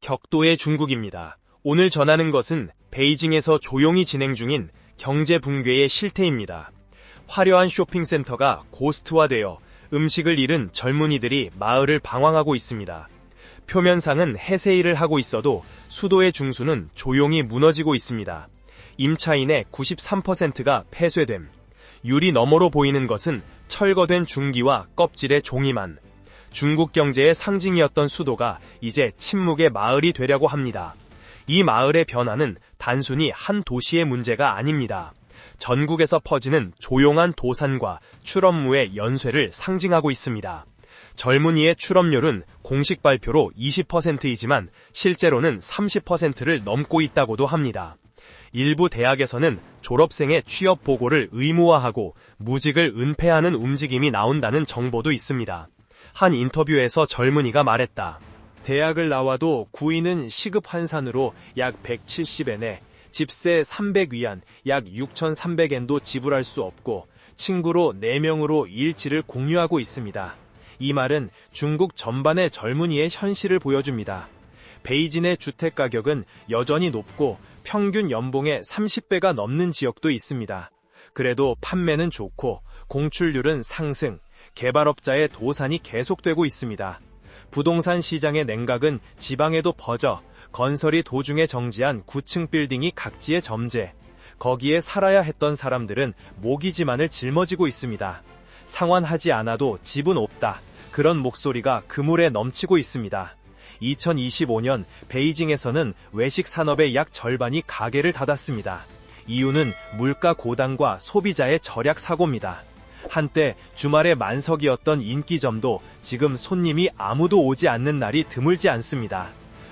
격도의 중국입니다. 오늘 전하는 것은 베이징에서 조용히 진행 중인 경제 붕괴의 실태입니다. 화려한 쇼핑센터가 고스트화되어 음식을 잃은 젊은이들이 마을을 방황하고 있습니다. 표면상은 해세일을 하고 있어도 수도의 중수는 조용히 무너지고 있습니다. 임차인의 93%가 폐쇄됨. 유리 너머로 보이는 것은 철거된 중기와 껍질의 종이만. 중국 경제의 상징이었던 수도가 이제 침묵의 마을이 되려고 합니다. 이 마을의 변화는 단순히 한 도시의 문제가 아닙니다. 전국에서 퍼지는 조용한 도산과 출업무의 연쇄를 상징하고 있습니다. 젊은이의 출업률은 공식 발표로 20%이지만 실제로는 30%를 넘고 있다고도 합니다. 일부 대학에서는 졸업생의 취업 보고를 의무화하고 무직을 은폐하는 움직임이 나온다는 정보도 있습니다. 한 인터뷰에서 젊은이가 말했다. 대학을 나와도 구인은 시급 환산으로 약 170엔에 집세 300위안 약 6,300엔도 지불할 수 없고 친구로 4명으로 일지를 공유하고 있습니다. 이 말은 중국 전반의 젊은이의 현실을 보여줍니다. 베이징의 주택 가격은 여전히 높고 평균 연봉의 30배가 넘는 지역도 있습니다. 그래도 판매는 좋고 공출률은 상승, 개발업자의 도산이 계속되고 있습니다. 부동산 시장의 냉각은 지방에도 퍼져 건설이 도중에 정지한 9층 빌딩이 각지에 점재. 거기에 살아야 했던 사람들은 모기지만을 짊어지고 있습니다. 상환하지 않아도 집은 없다. 그런 목소리가 그물에 넘치고 있습니다. 2025년 베이징에서는 외식 산업의 약 절반이 가게를 닫았습니다. 이유는 물가 고당과 소비자의 절약 사고입니다. 한때 주말에 만석이었던 인기점도 지금 손님이 아무도 오지 않는 날이 드물지 않습니다.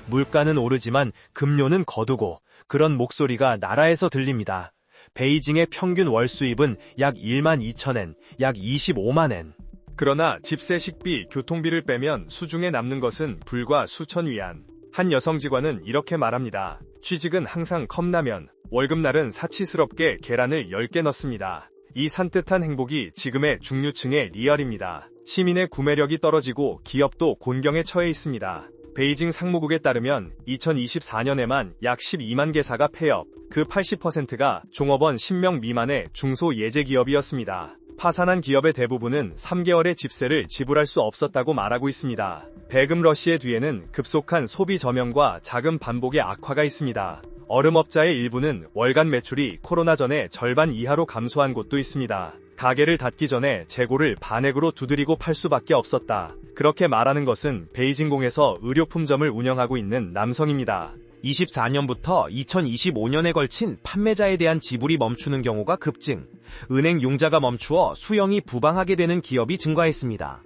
물가는 오르지만 급료는 거두고 그런 목소리가 나라에서 들립니다. 베이징의 평균 월 수입은 약 1만 2천엔, 약 25만엔. 그러나 집세, 식비, 교통비를 빼면 수중에 남는 것은 불과 수천 위안. 한 여성 직원은 이렇게 말합니다. 취직은 항상 컵라면, 월급날은 사치스럽게 계란을 10개 넣습니다. 이 산뜻한 행복이 지금의 중류층의 리얼입니다. 시민의 구매력이 떨어지고 기업도 곤경에 처해 있습니다. 베이징 상무국에 따르면 2024년에만 약 12만 개사가 폐업, 그 80%가 종업원 10명 미만의 중소예제기업이었습니다. 파산한 기업의 대부분은 3개월의 집세를 지불할 수 없었다고 말하고 있습니다. 배금 러시의 뒤에는 급속한 소비 저명과 자금 반복의 악화가 있습니다. 얼음업자의 일부는 월간 매출이 코로나 전에 절반 이하로 감소한 곳도 있습니다. 가게를 닫기 전에 재고를 반액으로 두드리고 팔 수밖에 없었다. 그렇게 말하는 것은 베이징공에서 의료품점을 운영하고 있는 남성입니다. 24년부터 2025년에 걸친 판매자에 대한 지불이 멈추는 경우가 급증, 은행 융자가 멈추어 수령이 부방하게 되는 기업이 증가했습니다.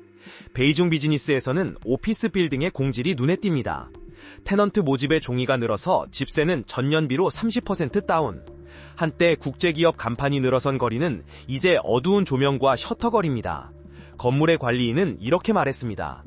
베이징 비즈니스에서는 오피스 빌딩의 공질이 눈에 띕니다. 테넌트 모집의 종이가 늘어서 집세는 전년비로 30% 다운. 한때 국제기업 간판이 늘어선 거리는 이제 어두운 조명과 셔터거리입니다. 건물의 관리인은 이렇게 말했습니다.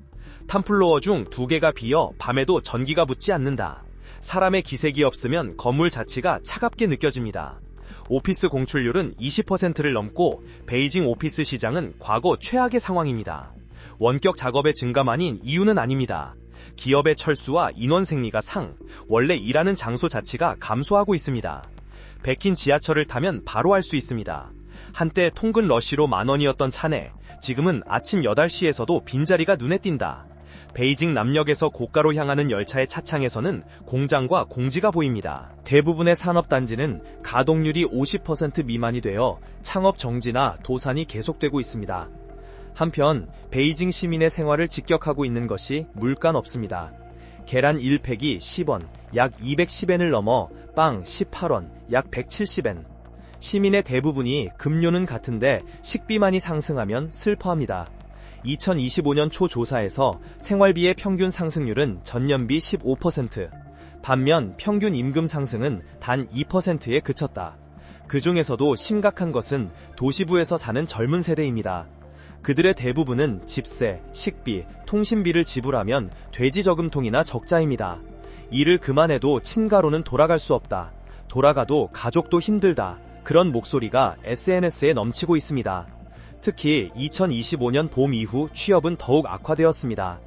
탑플로어 중 2개가 비어 밤에도 전기가 붙지 않는다. 사람의 기색이 없으면 건물 자체가 차갑게 느껴집니다. 오피스 공출률은 20%를 넘고 베이징 오피스 시장은 과거 최악의 상황입니다. 원격 작업의 증가만인 이유는 아닙니다. 기업의 철수와 인원 생리가 원래 일하는 장소 자체가 감소하고 있습니다. 백인 지하철을 타면 바로 할 수 있습니다. 한때 통근 러시로 10,000원이었던 차내 지금은 아침 8시에서도 빈자리가 눈에 띈다. 베이징 남역에서 고가로 향하는 열차의 차창에서는 공장과 공지가 보입니다. 대부분의 산업단지는 가동률이 50% 미만이 되어 창업 정지나 도산이 계속되고 있습니다. 한편 베이징 시민의 생활을 직격하고 있는 것이 물가는 없습니다. 계란 1팩이 10원, 약 210엔을 넘어 빵 18원, 약 170엔. 시민의 대부분이 급료는 같은데 식비만이 상승하면 슬퍼합니다. 2025년 초 조사에서 생활비의 평균 상승률은 전년비 15%, 반면 평균 임금 상승은 단 2%에 그쳤다. 그 중에서도 심각한 것은 도시부에서 사는 젊은 세대입니다. 그들의 대부분은 집세, 식비, 통신비를 지불하면 돼지 저금통이나 적자입니다. 일을 그만해도 친가로는 돌아갈 수 없다. 돌아가도 가족도 힘들다. 그런 목소리가 SNS에 넘치고 있습니다. 특히 2025년 봄 이후 취업은 더욱 악화되었습니다.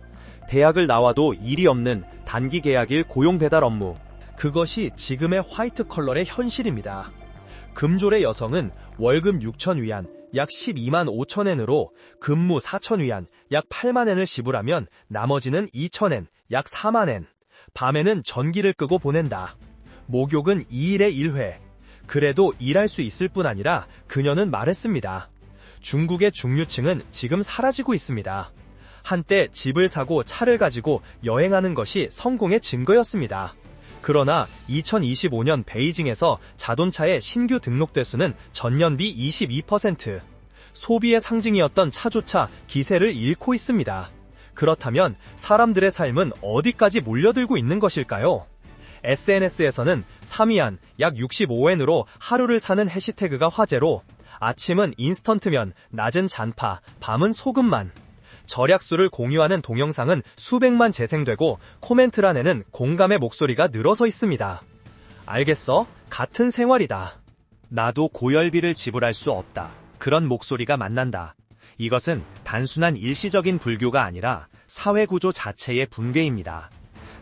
대학을 나와도 일이 없는 단기 계약일 고용 배달 업무. 그것이 지금의 화이트 컬러의 현실입니다. 금졸의 여성은 월급 6,000위안, 약 12만 5천엔으로 근무 4,000위안, 약 8만엔을 지불하면 나머지는 2,000엔, 약 4만엔. 밤에는 전기를 끄고 보낸다. 목욕은 2일에 1회. 그래도 일할 수 있을 뿐 아니라 그녀는 말했습니다. 중국의 중류층은 지금 사라지고 있습니다. 한때 집을 사고 차를 가지고 여행하는 것이 성공의 증거였습니다. 그러나 2025년 베이징에서 자동차의 신규 등록 대수는 전년비 22%, 소비의 상징이었던 차조차 기세를 잃고 있습니다. 그렇다면 사람들의 삶은 어디까지 몰려들고 있는 것일까요? SNS에서는 3위안, 약 65엔으로 하루를 사는 해시태그가 화제로 아침은 인스턴트면, 낮은 잔파, 밤은 소금만. 절약수를 공유하는 동영상은 수백만 재생되고 코멘트란에는 공감의 목소리가 늘어서 있습니다. 알겠어? 같은 생활이다. 나도 고열비를 지불할 수 없다. 그런 목소리가 만난다. 이것은 단순한 일시적인 불교가 아니라 사회구조 자체의 붕괴입니다.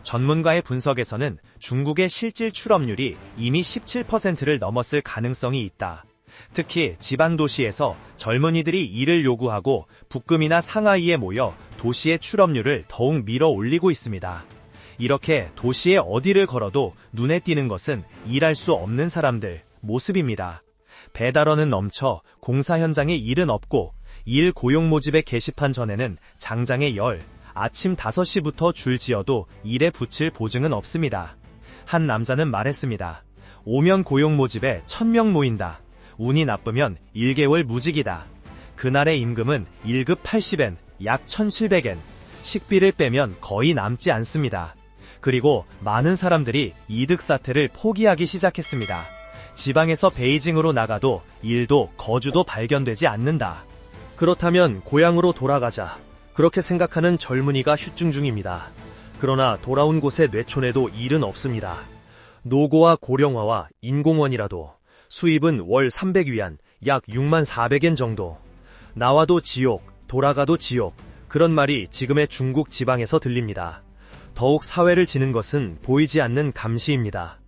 전문가의 분석에서는 중국의 실질 출업률이 이미 17%를 넘었을 가능성이 있다. 특히 지방 도시에서 젊은이들이 일을 요구하고 북금이나 상하이에 모여 도시의 출업률을 더욱 밀어 올리고 있습니다. 이렇게 도시의 어디를 걸어도 눈에 띄는 것은 일할 수 없는 사람들 모습입니다. 배달원은 넘쳐 공사 현장에 일은 없고 일 고용 모집의 게시판 전에는 장장의 열, 아침 5시부터 줄 지어도 일에 붙일 보증은 없습니다. 한 남자는 말했습니다. 오면 고용 모집에 1000명 모인다. 운이 나쁘면 1개월 무직이다. 그날의 임금은 1급 80엔, 약 1700엔. 식비를 빼면 거의 남지 않습니다. 그리고 많은 사람들이 이득 사태를 포기하기 시작했습니다. 지방에서 베이징으로 나가도 일도 거주도 발견되지 않는다. 그렇다면 고향으로 돌아가자. 그렇게 생각하는 젊은이가 휴증 중입니다. 그러나 돌아온 곳의 뇌촌에도 일은 없습니다. 노고와 고령화와 인공원이라도 수입은 월 300위안, 약 6만 400엔 정도. 나와도 지옥, 돌아가도 지옥. 그런 말이 지금의 중국 지방에서 들립니다. 더욱 사회를 지는 것은 보이지 않는 감시입니다.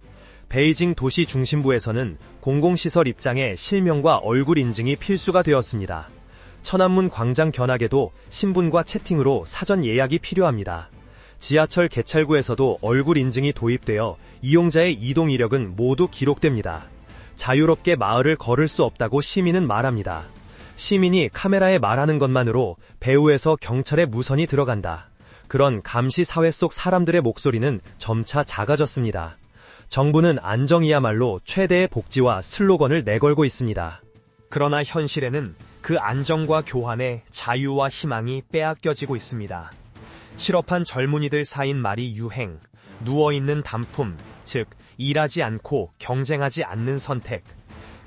베이징 도시 중심부에서는 공공시설 입장에 실명과 얼굴 인증이 필수가 되었습니다. 천안문 광장 견학에도 신분과 채팅으로 사전 예약이 필요합니다. 지하철 개찰구에서도 얼굴 인증이 도입되어 이용자의 이동 이력은 모두 기록됩니다. 자유롭게 마을을 걸을 수 없다고 시민은 말합니다. 시민이 카메라에 말하는 것만으로 배후에서 경찰의 무선이 들어간다. 그런 감시 사회 속 사람들의 목소리는 점차 작아졌습니다. 정부는 안정이야말로 최대의 복지와 슬로건을 내걸고 있습니다. 그러나 현실에는 그 안정과 교환에 자유와 희망이 빼앗겨지고 있습니다. 실업한 젊은이들 사이인 말이 유행, 누워있는 단품, 즉 일하지 않고 경쟁하지 않는 선택.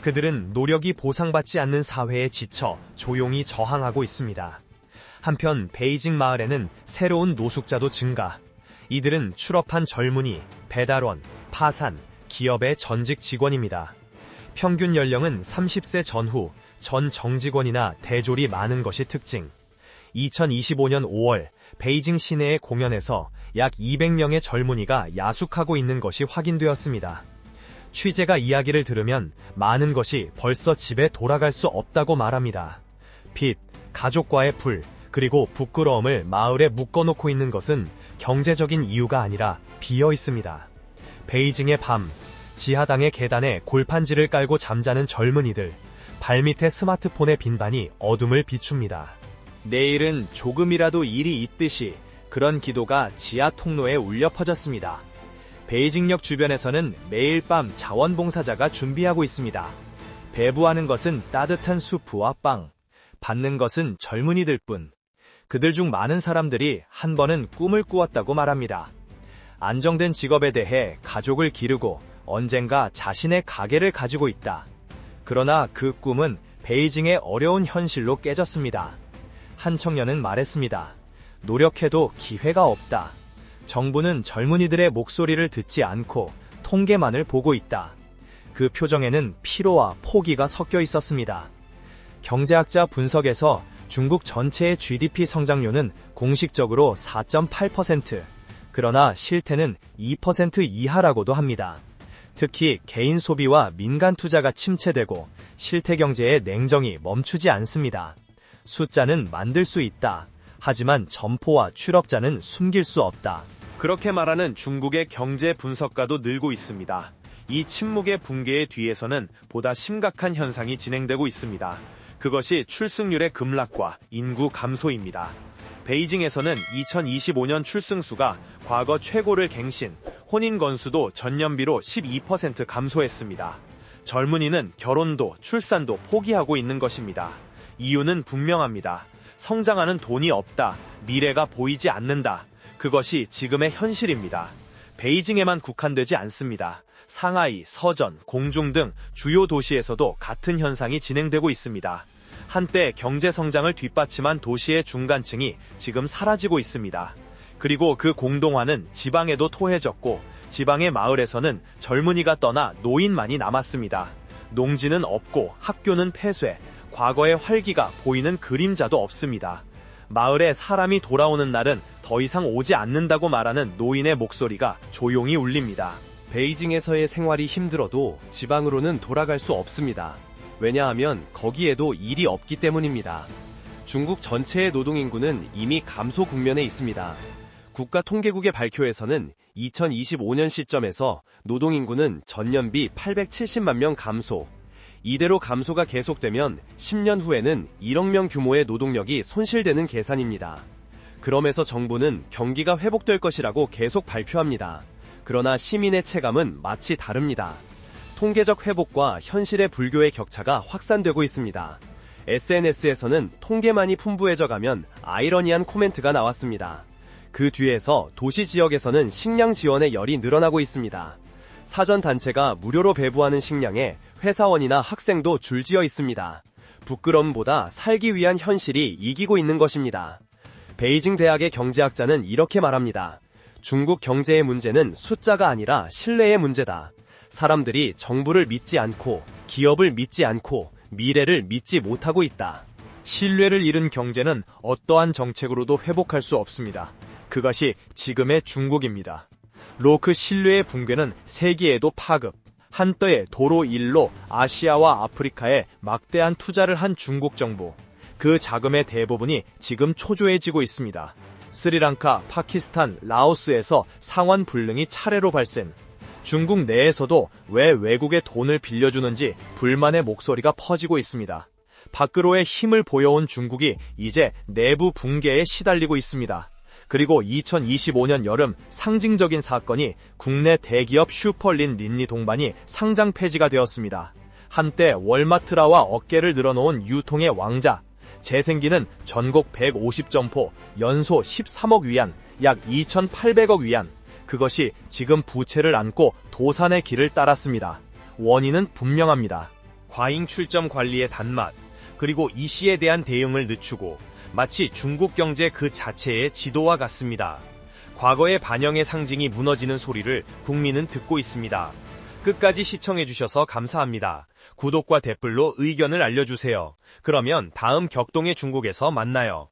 그들은 노력이 보상받지 않는 사회에 지쳐 조용히 저항하고 있습니다. 한편 베이징 마을에는 새로운 노숙자도 증가. 이들은 출업한 젊은이, 배달원, 파산, 기업의 전직 직원입니다. 평균 연령은 30세 전후, 전 정직원이나 대졸이 많은 것이 특징. 2025년 5월 베이징 시내의 공연에서 약 200명의 젊은이가 야숙하고 있는 것이 확인되었습니다. 취재가 이야기를 들으면 많은 것이 벌써 집에 돌아갈 수 없다고 말합니다. 빚, 가족과의 불, 그리고 부끄러움을 마을에 묶어놓고 있는 것은 경제적인 이유가 아니라 비어 있습니다. 베이징의 밤, 지하당의 계단에 골판지를 깔고 잠자는 젊은이들, 발밑에 스마트폰의 빈반이 어둠을 비춥니다. 내일은 조금이라도 일이 있듯이 그런 기도가 지하 통로에 울려 퍼졌습니다. 베이징역 주변에서는 매일 밤 자원봉사자가 준비하고 있습니다. 배부하는 것은 따뜻한 수프와 빵, 받는 것은 젊은이들 뿐. 그들 중 많은 사람들이 한 번은 꿈을 꾸었다고 말합니다. 안정된 직업에 대해 가족을 기르고 언젠가 자신의 가게를 가지고 있다. 그러나 그 꿈은 베이징의 어려운 현실로 깨졌습니다. 한 청년은 말했습니다. 노력해도 기회가 없다. 정부는 젊은이들의 목소리를 듣지 않고 통계만을 보고 있다. 그 표정에는 피로와 포기가 섞여 있었습니다. 경제학자 분석에서 중국 전체의 GDP 성장률은 공식적으로 4.8%, 그러나 실태는 2% 이하라고도 합니다. 특히 개인 소비와 민간 투자가 침체되고 실태 경제의 냉정이 멈추지 않습니다. 숫자는 만들 수 있다. 하지만 점포와 출업자는 숨길 수 없다. 그렇게 말하는 중국의 경제 분석가도 늘고 있습니다. 이 침묵의 붕괴의 뒤에서는 보다 심각한 현상이 진행되고 있습니다. 그것이 출생률의 급락과 인구 감소입니다. 베이징에서는 2025년 출생수가 과거 최고를 갱신, 혼인 건수도 전년비로 12% 감소했습니다. 젊은이는 결혼도 출산도 포기하고 있는 것입니다. 이유는 분명합니다. 성장하는 돈이 없다, 미래가 보이지 않는다. 그것이 지금의 현실입니다. 베이징에만 국한되지 않습니다. 상하이, 서전, 공중 등 주요 도시에서도 같은 현상이 진행되고 있습니다. 한때 경제 성장을 뒷받침한 도시의 중간층이 지금 사라지고 있습니다. 그리고 그 공동화는 지방에도 토해졌고 지방의 마을에서는 젊은이가 떠나 노인만이 남았습니다. 농지는 없고 학교는 폐쇄, 과거의 활기가 보이는 그림자도 없습니다. 마을에 사람이 돌아오는 날은 더 이상 오지 않는다고 말하는 노인의 목소리가 조용히 울립니다. 베이징에서의 생활이 힘들어도 지방으로는 돌아갈 수 없습니다. 왜냐하면 거기에도 일이 없기 때문입니다. 중국 전체의 노동인구는 이미 감소 국면에 있습니다. 국가통계국의 발표에서는 2025년 시점에서 노동인구는 전년비 870만 명 감소, 이대로 감소가 계속되면 10년 후에는 1억 명 규모의 노동력이 손실되는 계산입니다. 그럼에서 정부는 경기가 회복될 것이라고 계속 발표합니다. 그러나 시민의 체감은 마치 다릅니다. 통계적 회복과 현실의 불교의 격차가 확산되고 있습니다. SNS에서는 통계만이 풍부해져 가면 아이러니한 코멘트가 나왔습니다. 그 뒤에서 도시 지역에서는 식량 지원의 열이 늘어나고 있습니다. 사전단체가 무료로 배부하는 식량에 회사원이나 학생도 줄지어 있습니다. 부끄러움보다 살기 위한 현실이 이기고 있는 것입니다. 베이징 대학의 경제학자는 이렇게 말합니다. 중국 경제의 문제는 숫자가 아니라 신뢰의 문제다. 사람들이 정부를 믿지 않고 기업을 믿지 않고 미래를 믿지 못하고 있다. 신뢰를 잃은 경제는 어떠한 정책으로도 회복할 수 없습니다. 그것이 지금의 중국입니다. 로크 신뢰의 붕괴는 세계에도 파급. 한때의 도로 일로 아시아와 아프리카에 막대한 투자를 한 중국 정부. 그 자금의 대부분이 지금 초조해지고 있습니다. 스리랑카, 파키스탄, 라오스에서 상원 불능이 차례로 발생. 중국 내에서도 왜 외국에 돈을 빌려주는지 불만의 목소리가 퍼지고 있습니다. 밖으로의 힘을 보여온 중국이 이제 내부 붕괴에 시달리고 있습니다. 그리고 2025년 여름 상징적인 사건이 국내 대기업 슈퍼린 린니 동반이 상장 폐지가 되었습니다. 한때 월마트라와 어깨를 늘어놓은 유통의 왕자, 재생기는 전국 150점포, 연소 13억 위안, 약 2,800억 위안. 그것이 지금 부채를 안고 도산의 길을 따랐습니다. 원인은 분명합니다. 과잉 출점 관리의 단맛, 그리고 이시에 대한 대응을 늦추고 마치 중국 경제 그 자체의 지도와 같습니다. 과거의 반영의 상징이 무너지는 소리를 국민은 듣고 있습니다. 끝까지 시청해주셔서 감사합니다. 구독과 댓글로 의견을 알려주세요. 그러면 다음 격동의 중국에서 만나요.